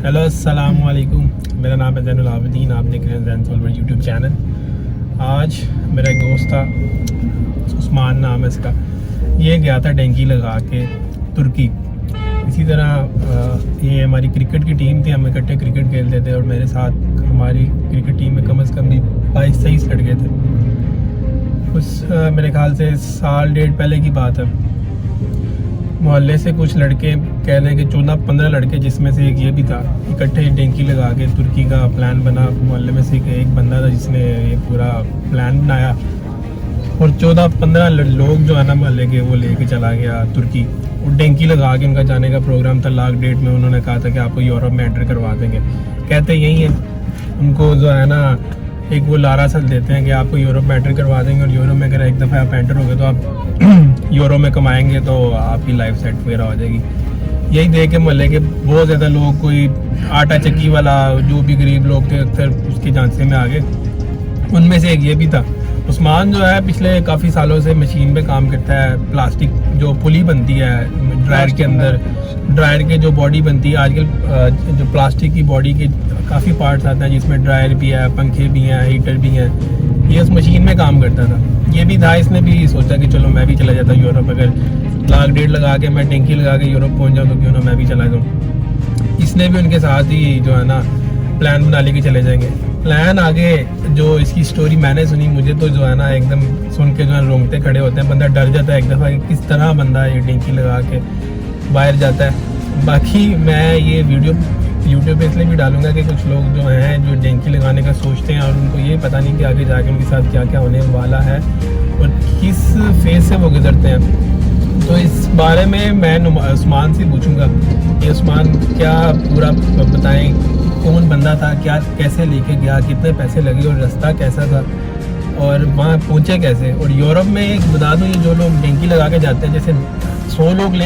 Hello अस्सलाम वालेकुम, मेरा नाम है ज़ैनुल आबिदीन। आप देख रहे हैं ज़ैन सोलवर यूट्यूब चैनल। आज मेरा एक दोस्त था, उस्मान नाम है इसका। ये गया था डेंकी लगा के तुर्की। इसी तरह ये हमारी क्रिकेट की टीम थी, हम इकट्ठे क्रिकेट खेलते थे और मेरे साथ हमारी क्रिकेट टीम में कम से कम भी 22-23 लड़के थे। उस मेरे ख्याल से साल डेढ़ पहले की बात है। मोहल्ले से कुछ लड़के, कह रहे हैं कि 14-15 लड़के, जिसमें से एक ये भी था, इकट्ठे डेंकी लगा के तुर्की का प्लान बना। मोहल्ले में से एक बंदा था जिसने ये पूरा प्लान बनाया और 14-15 लोग जो है ना मोहल्ले के, वो लेके चला गया तुर्की। और डेंकी लगा के उनका जाने का प्रोग्राम था। लास्ट डेट में उन्होंने कहा था कि आपको यूरोप में एंटर करवा देंगे। कहते यही है, उनको जो है ना एक वो लारा सल देते हैं कि आपको यूरोप में एंटर करवा देंगे और यूरोप में अगर एक दफ़ा आप एंटर हो गए तो आप यूरो में कमाएंगे तो आपकी लाइफ सेट वगैरह हो जाएगी। यही देख के मोहल्ले के बहुत ज़्यादा लोग, कोई आटा चक्की वाला, जो भी गरीब लोग थे अक्सर उसके झांसे में आ गए। उनमें से एक ये भी था। उस्मान जो है पिछले काफ़ी सालों से मशीन पे काम करता है। प्लास्टिक जो पुली बनती है ड्रायर के अंदर, ड्रायर के जो बॉडी बनती है आजकल, जो प्लास्टिक की बॉडी के काफ़ी पार्ट्स आते हैं जिसमें ड्रायर भी है, पंखे भी हैं, हीटर भी हैं। ये उस मशीन में काम करता था। ये भी था, इसने भी सोचा कि चलो मैं भी चला जाता यूरोप। अगर लाख डेढ़ लगा के मैं टेंकी लगा के यूरोप पहुंच जाऊँ तो क्यों ना मैं भी चला जाऊँ। इसने भी उनके साथ ही जो है ना प्लान बना ले के चले जाएंगे। प्लान आगे जो इसकी स्टोरी मैंने सुनी, मुझे तो जो है ना एकदम सुन के जो है रोंगटे खड़े होते हैं। बंदा डर जाता है एक दफ़ा कि किस तरह बंदा ये टेंकी लगा के बाहर जाता है। बाकी मैं ये वीडियो यूट्यूब पे इसलिए भी डालूंगा कि कुछ लोग जो हैं जो डेंकी लगाने का सोचते हैं और उनको ये पता नहीं कि आगे जाके उनके साथ क्या क्या होने वाला है और किस फेज से वो गुजरते हैं। तो इस बारे में मैं उस्मान से पूछूंगा कि उस्मान क्या पूरा बताएं, कौन बंदा था, क्या कैसे लेके गया, कितने पैसे लगे और रास्ता कैसा था और वहाँ पहुँचे कैसे। और यूरोप में एक बता दूँ, ये जो लोग डेंकी लगा के जाते हैं, जैसे 100 लोग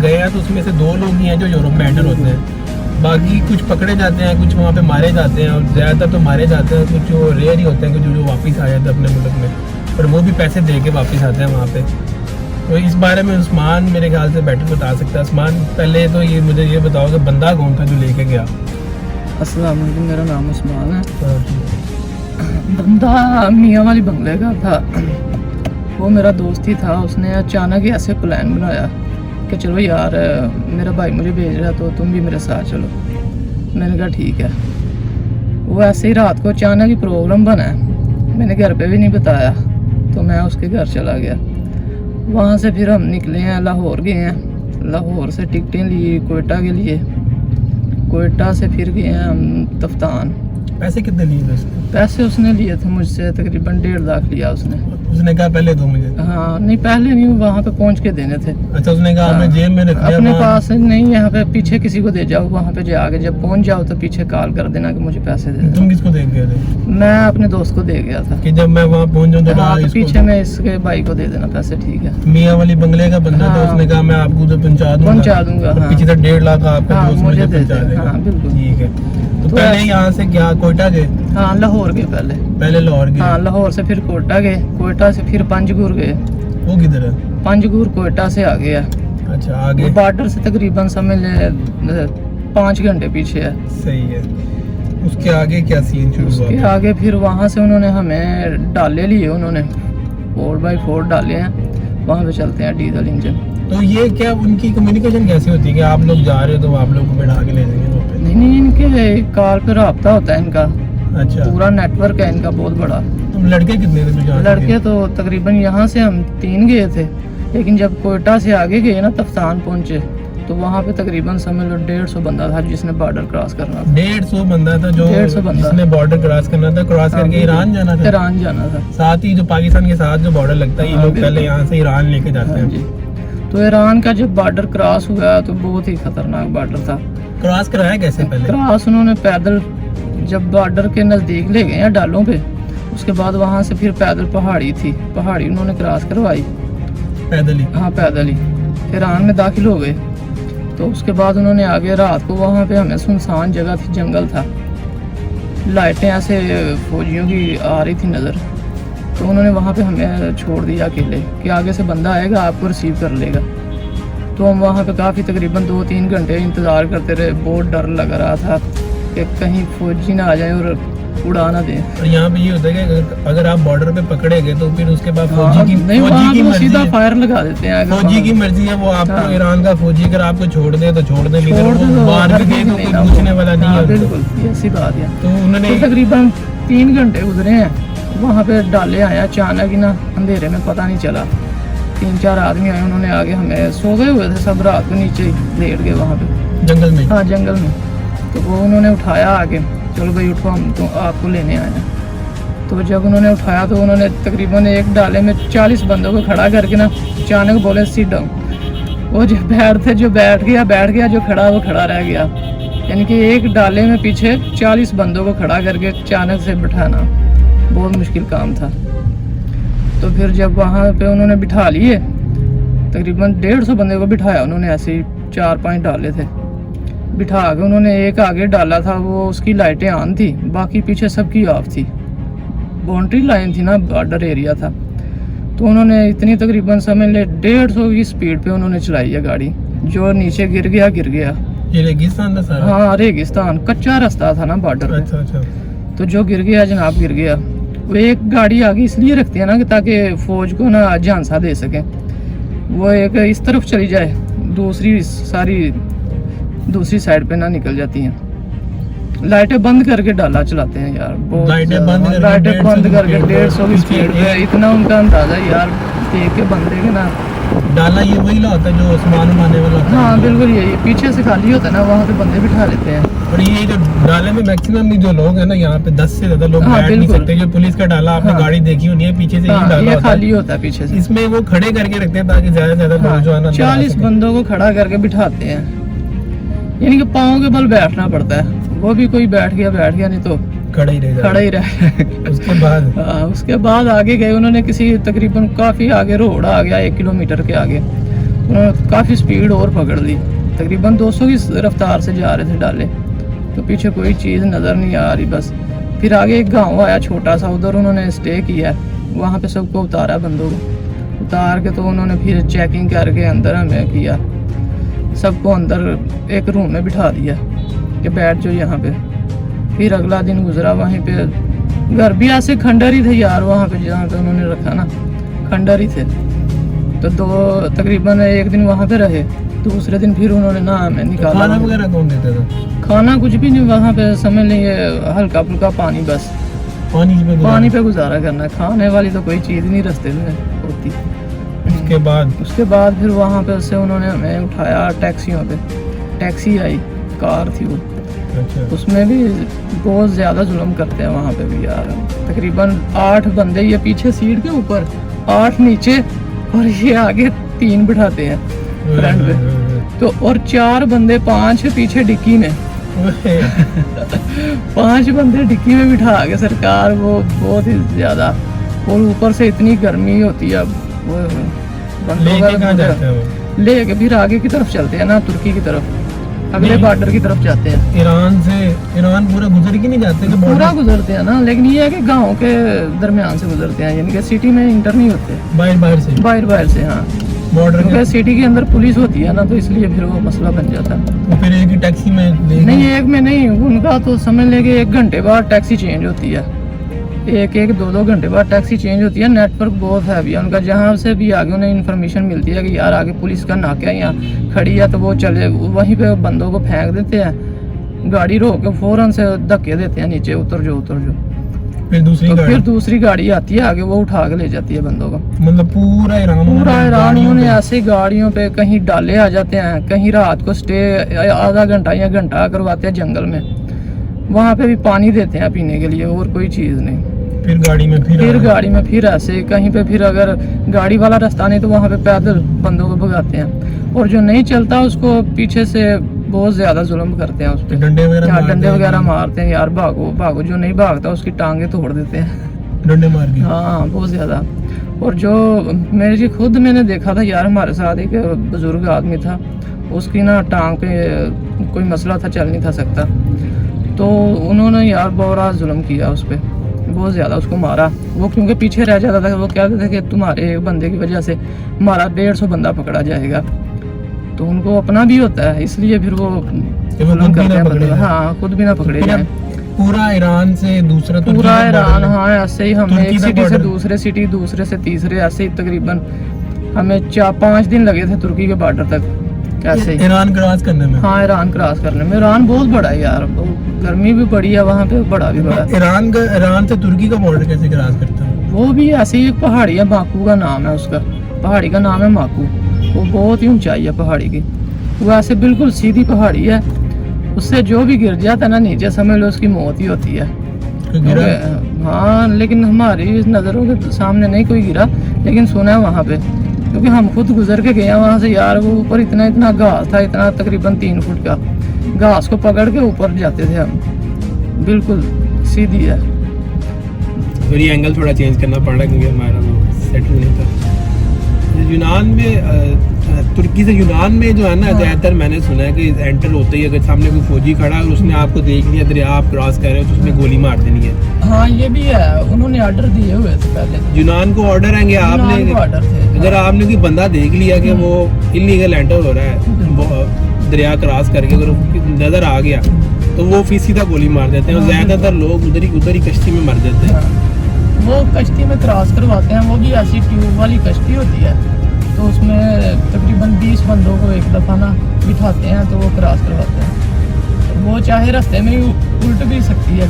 गए हैं तो उसमें से 2 लोग ही हैं जो यूरोप में एंटर होते हैं। बाकी कुछ पकड़े जाते हैं, कुछ वहाँ पे मारे जाते हैं और ज़्यादातर तो मारे जाते हैं। कुछ जो रेयर ही होते हैं, कुछ जो वापस आ जाते हैं अपने मुल्क में, और वो भी पैसे दे के वापस आते हैं वहाँ पे। तो इस बारे में उस्मान मेरे ख्याल से बेटर बता सकता है। उस्मान, पहले तो ये मुझे ये बताओ कि बंदा कौन था जो लेके गया। अस्सलाम वालेकुम, मेरा नाम उस्मान है। बंदा मियाँ वाली बंगले का था। वो मेरा दोस्त ही था। उसने अचानक ही ऐसे प्लान बनाया कि चलो यार, मेरा भाई मुझे भेज रहा तो तुम भी मेरे साथ चलो। मैंने कहा ठीक है। वो ऐसे ही रात को अचानक ही प्रोग्राम बना है। मैंने घर पे भी नहीं बताया, तो मैं उसके घर चला गया। वहाँ से फिर हम निकले हैं, लाहौर गए हैं। लाहौर से टिकटें लिए कोयटा के लिए। कोयटा से फिर गए हैं हम तफ्तान। पैसे कितने लिए थे उसने? पैसे उसने लिए थे मुझसे तकरीबन 1.5 लाख लिया उसने। उसने कहा पहले दो मुझे? हाँ, नहीं पहले नहीं, वहाँ पे पहुँच के देने थे। अच्छा, उसने कहा मैं जेब में रख दिया अपने पास नहीं, यहाँ पे पीछे किसी को दे जाओ। वहाँ पे जाके जब पहुँच जाओ तो पीछे कॉल कर देना कि मुझे पैसे दे। तुम किसको दे गए थे? मैं अपने दोस्त को दे गया था कि जब मैं वहाँ पहुँच जाऊँ तो पीछे में इसके भाई को दे देना पैसे। ठीक है। मियाँ वाली बंगले का बंदा था, उसने कहा मैं आपको उधर पहुँचा दूंगा। पीछे से 1.5 लाख आपका दोस्त मुझे पहुँचा देगा। बिल्कुल ठीक है। तो पहले यहाँ से क्या कोयटा गए? हाँ, लाहौर गए पहले लाहौर गए। हाँ, लाहौर से फिर कोयटा गए। कोयटा से फिर पंजगुर गए। वो किधर है? पंजगुर कोयटा से आ गया। अच्छा, आगे बॉर्डर से तकरीबन समझ ले 5 घंटे पीछे है। सही है। उसके आगे क्या सीन शुरू हुआ? उसके आगे फिर वहाँ से उन्होंने हमें डाले लिए, उन्होंने 4x4 डाले हैं। वहाँ पे चलते हैं डीजल इंजन। तो ये क्या उनकी कम्युनिकेशन कैसे होती है कि आप लोग जा रहे हो तो आप लोग को बैठा के ले जाएंगे वहाँ पे? नहीं, इनके कॉल पे रब्ता होता है इनका। अच्छा, पूरा नेटवर्क है इनका बहुत बड़ा। तुम लड़के कितने थे? लड़के तो तकरीबन यहाँ से हम 3 गए थे, लेकिन जब कोयटा से आगे गए ना, तफ्तान पहुँचे तो वहाँ पे तकरीबन समझ लो 150 बंदा था जिसने बॉर्डर क्रॉस करना था। 150 बंदा था जो 150 बंदा जिसने बॉर्डर क्रॉस करना था। क्रॉस करके ईरान जाना था। ईरान जाना था। साथ ही जो पाकिस्तान के साथ जो बॉर्डर लगता है, ये लोग पहले यहाँ से ईरान लेके जाते हैं। तो ईरान का जब बॉर्डर क्रॉस हुआ तो बहुत ही खतरनाक बॉर्डर था। क्रॉस कराया कैसे? पहले क्रॉस उन्होंने पैदल, जब बॉर्डर के नज़दीक ले गए हैं डालों पे, उसके बाद वहाँ से फिर पैदल पहाड़ी थी, पहाड़ी उन्होंने क्रॉस करवाई पैदल ही। हाँ, पैदल ही ईरान में दाखिल हो गए। तो उसके बाद उन्होंने आगे रात को वहाँ पे हमें सुनसान जगह थी, जंगल था, लाइटें ऐसे फौजियों की आ रही थी नज़र। तो उन्होंने वहाँ पे हमें छोड़ दिया अकेले कि आगे से बंदा आएगा आपको रिसीव कर लेगा। तो हम वहाँ पे काफ़ी तकरीबन 2-3 घंटे इंतज़ार करते रहे। बहुत डर लग रहा था कि कहीं फौजी ना आ जाए और उड़ा ना दें। और यहाँ पे ये होता है कि अगर आप बॉर्डर पे पकड़े गए तो फिर उसके बाद हाँ, फौजी नहीं, वहाँ की तो मर्जी सीधा है। फायर लगा देते हैं। अगर फौजी वहाँ- की मर्जी है, वो आपको हाँ। ईरान का फौजी अगर आपको छोड़ दे तो छोड़ दे, नहीं छोड़ तो दे वो तो मार भी हर दे चीज़ तो नहीं कोई ना, पूछने वाला नहीं हाँ, है उनको। बिल्कुल, ये ऐसी बात है। तो उन्होंने तो तकरीबन 3 घंटे गुजरे हैं वहाँ पे। डाले आया अचानक ही ना, अंधेरे में पता नहीं चला। 3-4 आदमी आए, उन्होंने आगे हमें, सो गए हुए थे सब, रात को नीचे ही लेट गए वहाँ पे जंगल में। हाँ, जंगल में। तो वो उन्होंने उठाया आगे, चलो भाई उठो, हम तो आपको लेने आए हैं। तो जब उन्होंने उठाया तो उन्होंने तकरीबन एक डाले में 40 बंदों को खड़ा करके ना अचानक बोले सिट डाउन। वो जो बैठ गया, जो खड़ा वो खड़ा रह गया। यानी कि एक डाले में पीछे 40 बंदों को खड़ा करके अचानक से बिठाना बहुत मुश्किल काम था। तो फिर जब वहाँ पे उन्होंने बिठा लिए, तकरीबन 150 बंदे को बिठाया उन्होंने, ऐसे ही 4-5 डाले थे। बिठा के उन्होंने एक आगे डाला था, वो उसकी लाइटें ऑन थी, बाकी पीछे सबकी ऑफ थी। बाउंड्री लाइन थी ना, बॉर्डर एरिया था। तो उन्होंने इतनी तकरीबन समझ ले 150 की स्पीड पे उन्होंने चलाई है गाड़ी। जो नीचे गिर गया। ये रेगिस्तान था सारा। हाँ, रेगिस्तान, कच्चा रास्ता था ना बॉर्डर पे। अच्छा। तो जो गिर गया जनाब, गिर गया। वो एक गाड़ी आगे इसलिए रखते हैं ना कि ताकि फौज को ना झांसा दे सके। वो एक इस तरफ चली जाए, दूसरी साइड पे ना निकल जाती हैं। लाइटें बंद करके डाला चलाते हैं यार, बहुत लाइटें बंद करके लाइटें बंद करके 150 की स्पीड स्पीड पे। इतना उनका अंदाजा यार, देख के बंदे के ना। डाला ये वही ला होता है जो सामान उठाने वाला होता है। हाँ, बिल्कुल यही, पीछे से खाली होता है ना, वहाँ पे बंदे बिठा लेते हैं। और ये जो डाले में मैक्सिमम जो लोग हैं ना, यहाँ पे 10 से ज्यादा लोग हाँ, बैठ नहीं बिल्कुल। सकते। जो पुलिस का डाला आपने हाँ। गाड़ी देखी होनी है, पीछे से ही हाँ, डाला ये होता खाली है। होता है पीछे से। इसमें वो खड़े करके रखते हैं ताकि ज्यादा से ज्यादा नौजवान अंदर आ 40 सकें। बंदों को खड़ा करके बिठाते हैं, यानी कि पाँव के बल बैठना पड़ता है। वो भी कोई बैठ गया, नहीं तो खड़े ही रह खड़ा ही रहे। उसके बाद हाँ, उसके बाद आगे गए उन्होंने, किसी तकरीबन काफ़ी आगे रोड आ गया, 1 किलोमीटर के आगे। उन्होंने काफ़ी स्पीड और पकड़ ली, तकरीबन 200 की रफ्तार से जा रहे थे डाले। तो पीछे कोई चीज़ नज़र नहीं आ रही बस। फिर आगे एक गांव आया छोटा सा, उधर उन्होंने स्टे किया। वहाँ पे सबको उतारा, बंदों को उतार के तो उन्होंने फिर चेकिंग करके अंदर हमें किया। सबको अंदर एक रूम में बिठा दिया कि बैठ जाओ यहाँ पे। फिर अगला दिन गुजरा, वहीं पे घर भी ऐसे खंडर ही थे यार वहाँ पे, जहाँ पे उन्होंने रखा ना, खंडर ही थे। तो तकरीबन एक दिन वहाँ पे रहे। दूसरे दिन फिर उन्होंने ना हमें निकाला। खाना वगैरह कौन देता था? खाना कुछ भी नहीं वहाँ पे, समझ लिए हल्का फुल्का पानी, बस पानी पे गुजारा करना। खाने वाली तो कोई चीज़ नहीं रास्ते में होती। उसके बाद फिर वहाँ पे से उन्होंने हमें उठाया टैक्सियों पे। टैक्सी आई, कार थी वो। अच्छा। उसमें भी बहुत ज़्यादा जुल्म करते हैं वहाँ पे भी यार। तकरीबन 8 बंदे ये पीछे सीट के ऊपर, 8 नीचे, और ये आगे 3 बिठाते हैं फ्रंट पे। तो और 4 बंदे, 5 पीछे डिक्की में। 5 बंदे डिक्की में बिठा के सरकार, वो बहुत ही ज़्यादा। और ऊपर से इतनी गर्मी होती है, वो लेके कहाँ जाते हैं वो? लेके फिर आगे की तरफ चलते हैं ना, तुर्की की तरफ, अगले बॉर्डर की तरफ जाते हैं। ईरान पूरा गुजर के नहीं जाते कि पूरा बॉर्डर गुजरते हैं ना, लेकिन ये है कि गांव के दरमियान से गुजरते हैं, यानी कि सिटी में इंटर नहीं होते, बाहर से। हाँ, बॉर्डर क्योंकि सिटी के अंदर पुलिस होती है ना, तो इसलिए फिर वो मसला बन जाता है। तो फिर एक ही टैक्सी में नहीं, एक में नहीं, उनका तो समझ ले कि 1 घंटे बाद टैक्सी चेंज होती है। 1-2 घंटे बाद टैक्सी चेंज होती है। नेटवर्क बहुत हैवी है उनका, जहाँ से भी आगे उन्हें इन्फॉर्मेशन मिलती है कि यार आगे पुलिस का नाका है, यहाँ खड़ी है, तो वो चले वहीं पे बंदों को फेंक देते हैं। गाड़ी रोक के फ़ौरन से धक्के देते हैं, नीचे उतर जाओ। फिर दूसरी गाड़ी आती है आगे, वो उठा के ले जाती है बंदों को। मतलब पूरा ईरान उन्होंने ऐसे गाड़ियों पे कहीं डाले आ जाते हैं, कहीं रात को स्टे आधा घंटा या घंटा करवाते हैं जंगल में। वहाँ पे भी पानी देते हैं पीने के लिए, और कोई चीज़ नहीं। फिर गाड़ी में फिर ऐसे कहीं पे, फिर अगर गाड़ी वाला रास्ता नहीं तो वहाँ पे पैदल बंदों को भगाते हैं। और जो नहीं चलता उसको पीछे से बहुत ज़्यादा जुल्म करते हैं उस पर, डंडे वगैरह मारते हैं यार, भागो। जो नहीं भागता उसकी टांगे तोड़ देते हैं, डंडे मार के। हाँ, बहुत ज़्यादा। और जो मैंने देखा था यार, हमारे साथ एक बुजुर्ग आदमी था, उसकी ना टांग पे कोई मसला था, चल नहीं था सकता। तो उन्होंने यार बहुत जुल्म किया उस पर, बहुत ज़्यादा उसको मारा। वो क्योंकि पीछे रह जाता था, वो कहते थे कि तुम्हारे एक बंदे की वजह से हमारा 150 बंदा पकड़ा जाएगा। तो उनको अपना भी होता है, इसलिए फिर वो कि वो जुल्म खुद भी करते ना हैं पकड़े बंदे। जाएं। हाँ, खुद भी ना पकड़े फिर जाएं। पूरा ईरान से दूसरा तुर्की पूरा का ईरान, border- हाँ ऐसे ही हमें तुर्की एक का सिटी से border- दूसरे सिटी, दूसरे से तीसरे, ऐसे ही तकरीबन हमें 4-5 दिन लगे थे तुर्की के बॉर्डर तक ऐसे ही। ईरान क्रॉस करने में। हाँ, ईरान क्रॉस करने में। ईरान बहुत बड़ा है यार, गर्मी भी बड़ी है वहाँ पे, बड़ा भी बड़ा है। ईरान से तुर्की का बॉर्डर कैसे क्रॉस करता है? वो भी ऐसे ही एक पहाड़ी है, माकू का नाम है उसका, पहाड़ी का नाम है माकू। वो बहुत ही ऊंचाई है पहाड़ी की, वो ऐसे बिल्कुल सीधी पहाड़ी है, उससे जो भी गिर जाता है ना नीचे, समझ लो उसकी मौत ही होती है। तो गिरा? हाँ, लेकिन हमारी नज़रों के सामने नहीं कोई गिरा, लेकिन सुना है वहाँ पे, क्योंकि हम खुद गुजर के गए हैं वहाँ से यार। वो ऊपर इतना इतना घास था, इतना तकरीबन 3 फुट का घास को पकड़ के ऊपर जाते थे हम, बिल्कुल सीधी है। और ये एंगल थोड़ा चेंज करना पड़ रहा है क्योंकि हमारा वो सेटल नहीं था। यूनान में तुर्की से यूनान में जो है ना, हाँ। ज़्यादातर मैंने सुना है कि एंटर होते ही अगर सामने कोई फौजी खड़ा है और उसने आपको देख लिया, दरिया आप क्रॉस कर रहे हो, तो उसने गोली मार देनी है। हाँ, ये भी है, उन्होंने ऑर्डर दिए हुए थे पहले। यूनान को ऑर्डर है कि आपने, यूनान को ऑर्डर थे। अगर आपने कोई बंदा देख लिया कि वो इलीगल एंटर हो रहा है वो दरिया क्रॉस करके, अगर नज़र आ गया तो वो फिर सीधा गोली मार देते हैं। और हाँ, ज़्यादातर लोग उधर ही कश्ती में मर जाते हैं। हाँ, वो कश्ती में क्रॉस करवाते हैं, वो भी ऐसी ट्यूब वाली कश्ती होती है, तो उसमें तकरीबन 20 बंदों को एक दफ़ा ना बिठाते हैं, तो वो क्रॉस करवाते हैं। वो चाहे रास्ते में ही उल्ट भी सकती है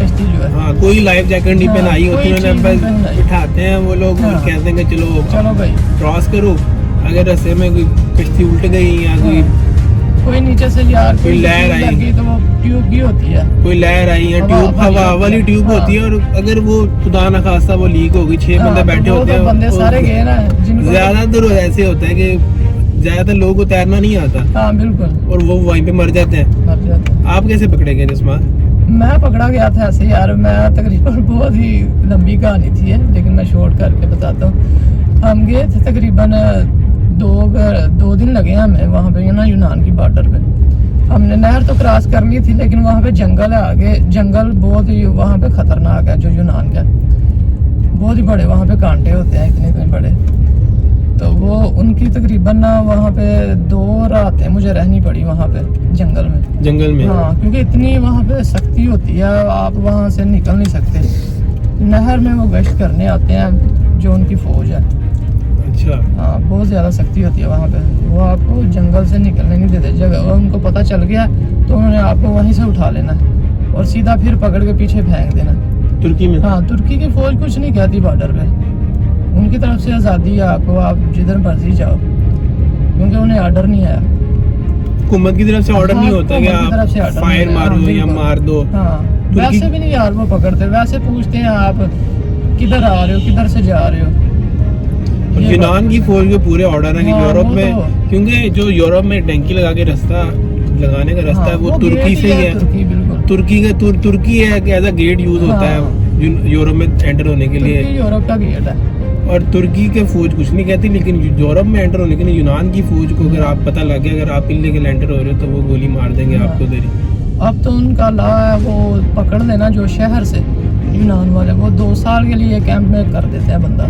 कश्ती जो है। हाँ, कोई लाइफ जैकेट नहीं हाँ, पहनाई होती कोई है, चीज़ बस नहीं पहनाई। बिठाते हैं वो लोग और हाँ। कहते हैं कि चलो चलो भाई, क्रॉस करो। अगर रास्ते में कोई कश्ती उल्ट गई या कोई नीचे से यार कोई लहर चीज़ आई। लगी तो वो ट्यूब की होती है। कोई लहर आई या हवा ट्यूब, हवा वाली ट्यूब हाँ। होती है, और अगर वो खुदा न खास्ता वो लीक हो गई, 6 हाँ, बंदे तो बैठे वो होते तो हैं, बंदे वो- सारे गए ना, जिनको ज्यादातर ऐसे होता है कि ज्यादातर लोगों को तैरना नहीं आता हाँ बिल्कुल और वो वहीं पे मर जाते हैं। मर जाते हैं। आप कैसे पकड़े गए जिस्मान? मैं पकड़ा गया था ऐसे यार, मैं तकरीबन बहुत ही लंबी कहानी थी है, लेकिन मैं शॉर्ट करके बताता हूँ। हम गए थे तकरीबन 2 दिन लगे हमें वहाँ पे ना, यूनान की बॉर्डर पे। हमने नहर तो क्रॉस कर ली थी, लेकिन वहाँ पे जंगल है आगे, जंगल बहुत ही वहाँ पे खतरनाक है जो यूनान का, बहुत ही बड़े वहाँ पे कांटे होते हैं, इतने इतने बड़े। तो वो उनकी तकरीबन ना वहाँ पे 2 रातें मुझे रहनी पड़ी वहाँ पे जंगल में। हाँ, क्योंकि इतनी वहाँ पे सख्ती होती है, आप वहाँ से निकल नहीं सकते। नहर में वो गश्त करने आते हैं जो उनकी फौज है। अच्छा। हाँ, बहुत ज़्यादा सख्ती होती है वहाँ पे, वो आपको जंगल से निकलने नहीं देते। जगह उनको पता चल गया तो उन्होंने आपको वहीं से उठा लेना और सीधा फिर पकड़ के पीछे फेंक देना। तुर्की में? हाँ, तुर्की की फौज कुछ नहीं कहती बॉर्डर पे, उनकी तरफ से आज़ादी है आपको, आप जिधर मर्जी जाओ, क्योंकि उन्हें ऑर्डर नहीं आया। हुकूमत की तरफ से ऑर्डर हाँ, नहीं होता कि हुकूमत की तरफ से आप order फायर नहीं है, मारो हाँ, या बिल्कुल। मार दो। हाँ, तुर्की- वैसे भी नहीं यार वो पकड़ते, वैसे पूछते हैं आप किधर आ रहे हो, किधर से जा रहे हो। और ये यूनान बात की है। फौज के पूरे ऑर्डर है कि हाँ, यूरोप वो में, तो- क्योंकि जो यूरोप में टैंकी लगा के रास्ता लगाने का रास्ता हाँ, है वो गेट तुर्की ही से ही है। तुर्की बिल्कुल, तुर्की है कि एज अ गेट यूज होता हाँ। है यूरोप में एंटर होने के लिए। तुर्की यूरोप का गेट है। और तुर्की के फौज कुछ नहीं कहती, लेकिन यूरोप में एंटर होने के लिए यूनान की फौज को अगर आप पता लग गया अगर आप इल्लीगल एंटर हो रहे हो तो वो गोली मार देंगे हाँ। आपको देरी। अब तो उनका लॉ है, वो पकड़ लेना जो शहर से यूनान वाले, वो 2 साल के लिए कैंप में कर देते हैं बंदा।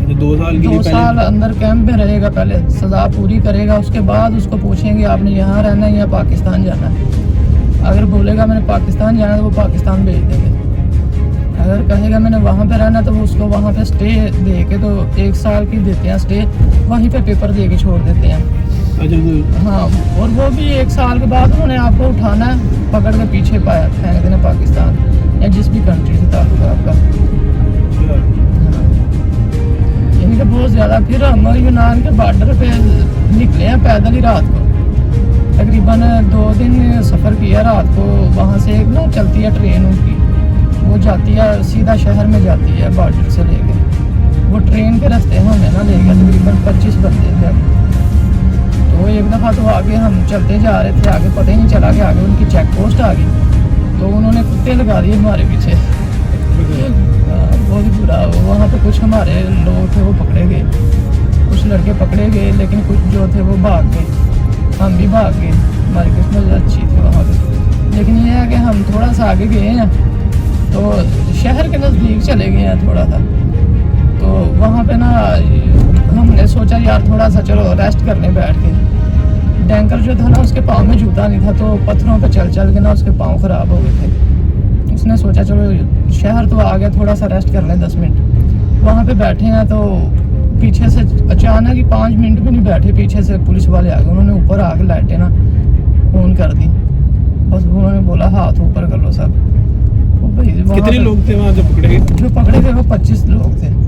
तो 2 साल के 2 लिए साल पहले अंदर कैंप में रहेगा, पहले सजा पूरी करेगा, उसके बाद उसको पूछेंगे आपने यहाँ रहना है या पाकिस्तान जाना है। अगर बोलेगा मैंने पाकिस्तान जाना है तो वो पाकिस्तान भेज देंगे। अगर कहेगा मैंने वहाँ पे रहना है तो वो उसको वहाँ पे स्टे दे के, तो 1 साल की देते हैं स्टे, वहीं पे पेपर दे के छोड़ देते हैं। अच्छा तो हाँ, और वो भी 1 साल के बाद उन्होंने आपको उठाना है, पकड़ के पीछे पाया फेंक देना पाकिस्तान या जिस भी कंट्री से ताल्लुक है आपका। अच्छा। हाँ, यानी कि बहुत ज़्यादा। फिर हम यूनान के बॉर्डर पे निकले हैं पैदल ही रात को, तकरीबन 2 दिन सफ़र किया रात को। वहाँ से एक ना चलती है ट्रेन उनकी, वो जाती है सीधा शहर में जाती है बॉर्डर से लेके। वो ट्रेन के रास्ते हमें ना ले गया, तकरीबन 25 बंदे थे हम। तो एक दफ़ा तो आगे हम चलते जा रहे थे, आगे पता ही नहीं चला कि आगे उनकी चेक पोस्ट आ गई, तो उन्होंने कुत्ते लगा दिए हमारे पीछे। बहुत ही बुरा। वहाँ पे कुछ हमारे लोग थे वो पकड़े गए, कुछ लड़के पकड़े गए, लेकिन कुछ जो थे वो भाग गए, हम भी भाग गए। हमारी किस्मत अच्छी थी वहाँ पे। लेकिन ये है कि हम थोड़ा सा आगे गए हैं तो शहर के नज़दीक चले गए हैं थोड़ा सा, तो वहाँ पे ना हमने सोचा यार थोड़ा सा चलो रेस्ट करने बैठ के। टैंकर जो था ना उसके पाँव में जूता नहीं था, तो पत्थरों पे चल चल के ना उसके पाँव खराब हो गए थे। उसने सोचा चलो शहर तो आ गया, थोड़ा सा रेस्ट कर लें 10 मिनट। वहाँ पे बैठे हैं तो पीछे से अचानक ही 5 मिनट भी नहीं बैठे, पीछे से पुलिस वाले आ गए। उन्होंने ऊपर आके लाइटें ना ऑन कर दी, बस उन्होंने बोला हाथ ऊपर कर लो सब। तो भाई कितने लोग थे वहाँ जो पकड़े गए? जो पकड़े गए वो 25 लोग थे।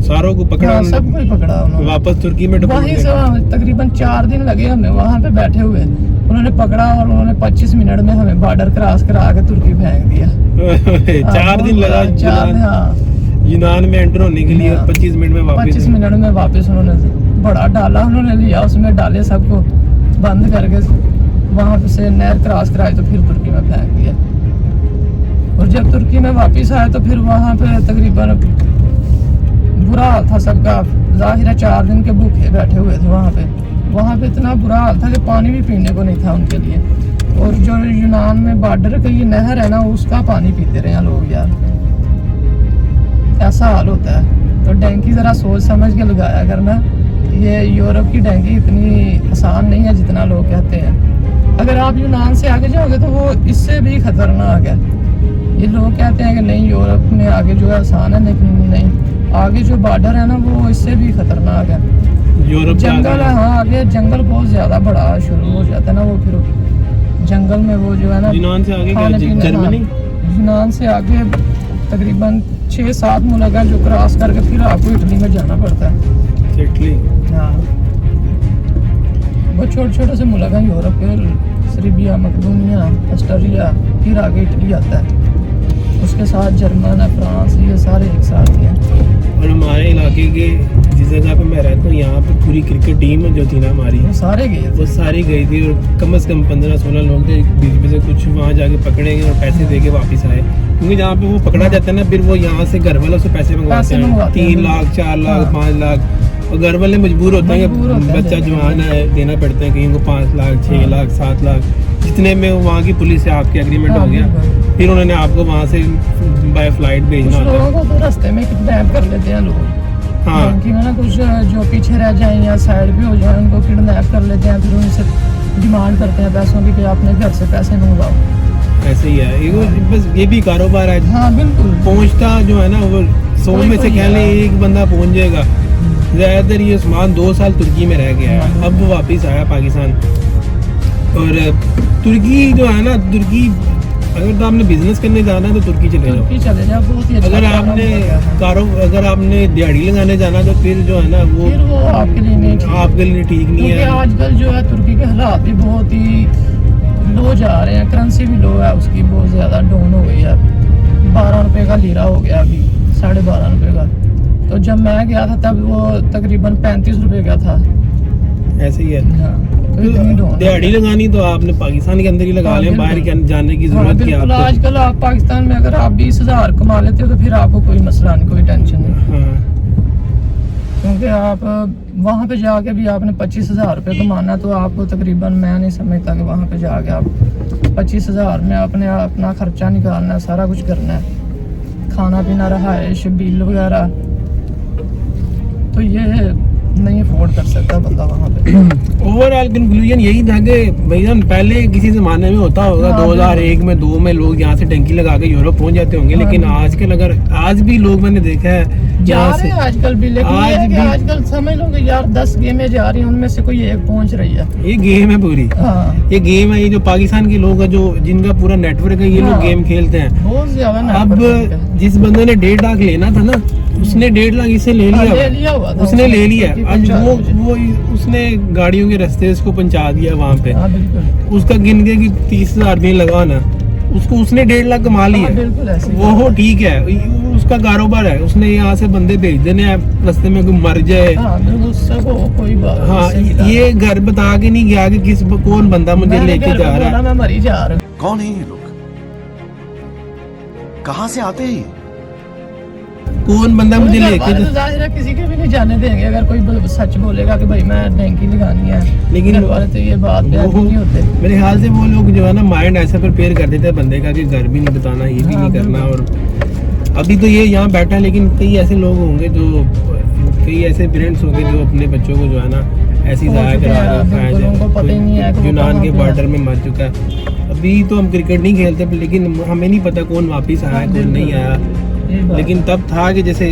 सारों को पकड़ा? हाँ, सबको ही पकड़ा उन्होंने। वापस तुर्की में वहीं से तकरीबन 4 दिन लगे हमें वहाँ पे बैठे हुए। उन्होंने पकड़ा और उन्होंने 25 मिनट में हमें बॉर्डर क्रॉस करा के तुर्की फेंक दिया। 4 दिन लगा यूनान में एंटर होने के लिए, 25 मिनट में वापस। 25 मिनट में वापस उन्होंने बड़ा डाला उन्होंने लिया, उसमें डाले सबको बंद करके वहाँ से नहर क्रॉस कराई, तो फिर तुर्की में फेंक दिया। और जब तुर्की में वापस आए तो फिर वहाँ पे तकरीबन बुरा हाल था सबका। जाहिर है 4 दिन के भूखे बैठे हुए थे वहाँ पे। वहाँ पे इतना बुरा हाल था कि पानी भी पीने को नहीं था उनके लिए। और जो यूनान में बॉर्डर की नहर है ना, उसका पानी पीते रहे हैं लोग यार, ऐसा हाल होता है। तो टैंकी ज़रा सोच समझ के लगाया करना। ये यूरोप की टैंकी इतनी आसान नहीं है जितना लोग कहते हैं। अगर आप यूनान से आगे जाओगे तो वो इससे भी खतरनाक है। ये लोग कहते हैं कि नहीं यूरोप में आगे जो है आसान है, लेकिन नहीं, आगे जो बॉर्डर है ना वो इससे भी खतरनाक है। यूरोप जंगल है, हाँ आगे जंगल बहुत ज्यादा बड़ा शुरू हो जाता है ना, वो फिर जंगल में वो जो है ना यूनान से आगे जर्मनी, यूनान से आगे तकरीबन 6-7 मुल्क है जो क्रॉस करके फिर आपको इटली में जाना पड़ता है। इटली, हाँ वो छोटे छोटे से मुल्क हैं यूरोप के, सर्बिया, मकदूनिया, ऑस्ट्रेलिया, फिर आगे इटली आता है। उसके साथ जर्मन है, फ्रांस, ये सारे एक साथ ही हैं। और हमारे इलाके के जिस जगह पे मैं रहता हूँ यहाँ पे पूरी क्रिकेट टीम जो थी ना हमारी, वो सारे गए वो सारी गई थी। और कम से कम 15-16 लोग थे। बीच में से कुछ वहाँ जाके पकड़ेंगे और पैसे दे के वापस आए, क्योंकि जहाँ पे वो पकड़ा जाता है ना, फिर वो यहाँ से घर वालों से पैसे मंगवाते हैं, 3 लाख 4 लाख 5 लाख। और घर वाले मजबूर होते हैं कि बच्चा जवान है, देना पड़ता है। कहीं को 5 लाख 6 लाख 7 लाख, जितने में वहाँ की पुलिस से आपके एग्रीमेंट हो गया, फिर उन्होंने आपको वहाँ से बाय फ्लाइट भेजना होता है। लोगों को तो रास्ते में किडनैप कर लेते हैं लोग। हाँ, कि ना कुछ जो पीछे रह जाए या साइड पे हो जाए, उनको किडनैप कर लेते हैं, फिर उनसे डिमांड करते हैं पैसों की कि आपने घर से पैसे मंगवाओ। ऐसे ही है ये, बस ये भी कारोबार है। हाँ बिल्कुल, पहुँचता जो है ना वो 100 में से कह लें एक बंदा पहुँच जाएगा। ज़्यादातर ये उस्मान 2 साल तुर्की में रह गया है, अब वो वापस आया पाकिस्तान। और तुर्की जो है ना, तुर्की अगर तो आपने बिजनेस करने जाना है तो तुर्की चले जाओ। बहुत ही अच्छा। अगर आपने दिहाड़ी लगाने जाना तो फिर जो है ना वो आपके लिए नहीं ठीक नहीं है। आजकल जो है तुर्की के हालात भी बहुत ही लो जा रहे हैं, करेंसी भी लो है उसकी, बहुत ज्यादा डाउन हो गई है। 12 रुपए का लीरा हो गया अभी, 12.5 रुपए का। तो जब मैं गया था तब वो तकरीबन 35 रुपए का था। ऐसे ही है। तो दिहाड़ी लगानी तो आपने पाकिस्तान के अंदर ही लगा लें, बाहर के जाने की जरूरत क्या है। आजकल आप पाकिस्तान में अगर आप 20,000 कमा लेते हो तो फिर आपको कोई मसला नहीं, कोई टेंशन नहीं। क्योंकि आप वहाँ पे जाके भी आपने 25,000 रुपये कमाना, तो आपको तकरीबन, मैं नहीं समझता कि वहाँ पे जाके आप 25,000 में आपने अपना खर्चा निकालना है, सारा कुछ करना है, खाना पीना, रहायश, बिल वगैरह, तो ये नहीं अफोर्ड कर सकता बंदा वहाँ पे। ओवरऑल कंक्लूजन यही था कि भैया पहले किसी जमाने में होता होगा 2001 में 2 में लोग यहाँ से टंकी लगा के यूरोप पहुँच जाते होंगे, लेकिन आजकल अगर आज भी लोग, मैंने देखा है यहाँ से आजकल भी, लेकिन आजकल समझ लो कि यार 10 गेमें जा रही हैं, उनमें से कोई एक पहुँच रही है। ये गेम है पूरी। हाँ। ये गेम है। ये जो पाकिस्तान के लोग हैं, जो जिनका पूरा नेटवर्क है, ये लोग गेम खेलते हैं बहुत ज्यादा। अब जिस बंदे ने 1.5 लाख लेना था ना, उसने 1.5 लाख इसे ले लिया हुआ था, उसने ले लिया। आज वो उसने गाड़ियों के रास्ते इसको पहुंचा दिया वहाँ पे। उसका गिन के कि 30,000 रुपये लगाना, उसको उसने 1.5 लाख कमा लिया। वो ठीक है, उसका कारोबार है। उसने यहाँ से बंदे भेज देने हैं, रास्ते में कोई मर जाए। कोई बात। हाँ, ये घर बता के नहीं गया कि कौन बंदा मुझे लेके जा रहा है। मैं मरी जा रहा हूँ। कौन है ये लोग, कहाँ से आते हैं? कौन बंदा मुझे लेके जाहिर है किसी के भी नहीं जाने देंगे अगर कोई सच बोलेगा कि भाई मैं टैंकी लगानी है, लेकिन वाले तो ये बात नहीं होते। मेरे ख्याल से वो लोग जो है ना माइंड ऐसा प्रिपेयर कर देते हैं बंदे का कि घर भी नहीं बताना, ये भी नहीं करना। और अभी तो ये यहाँ बैठा है, लेकिन कई ऐसे लोग होंगे जो, कई ऐसे पेरेंट्स होंगे जो अपने बच्चों को जो है ना ऐसी हो ज़ाया चुके करा हैं, रहा बिल्कुल उनको पता ही नहीं है कि वो यूनान कहाँ के पे बॉर्डर में मर चुका है। अभी तो हम क्रिकेट नहीं खेलते लेकिन हमें नहीं पता कौन वापस आया कौन नहीं आया। यही बात लेकिन तब था कि जैसे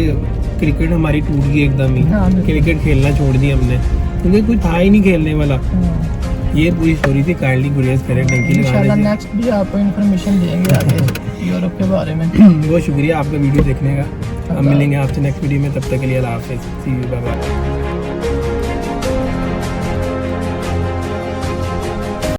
क्रिकेट हमारी टूट गई एकदम ही, हाँ, बिल्कुल। क्रिकेट खेलना छोड़ दिया हमने क्योंकि कोई था ही नहीं खेलने वाला। है। हाँ। ये पूरी स्टोरी थी, काइंडली गुरेज करें डंकी इंशाल्लाह लगाने नेक्स्ट भी आपको इन्फॉर्मेशन देंगे आगे यूरोप के बारे में। से। बहुत शुक्रिया आपका वीडियो देखने का। हम मिलेंगे आपसे नेक्स्ट वीडियो में, तब तक के लिए अल्लाह हाफिज़, सी यू, बाय बाय।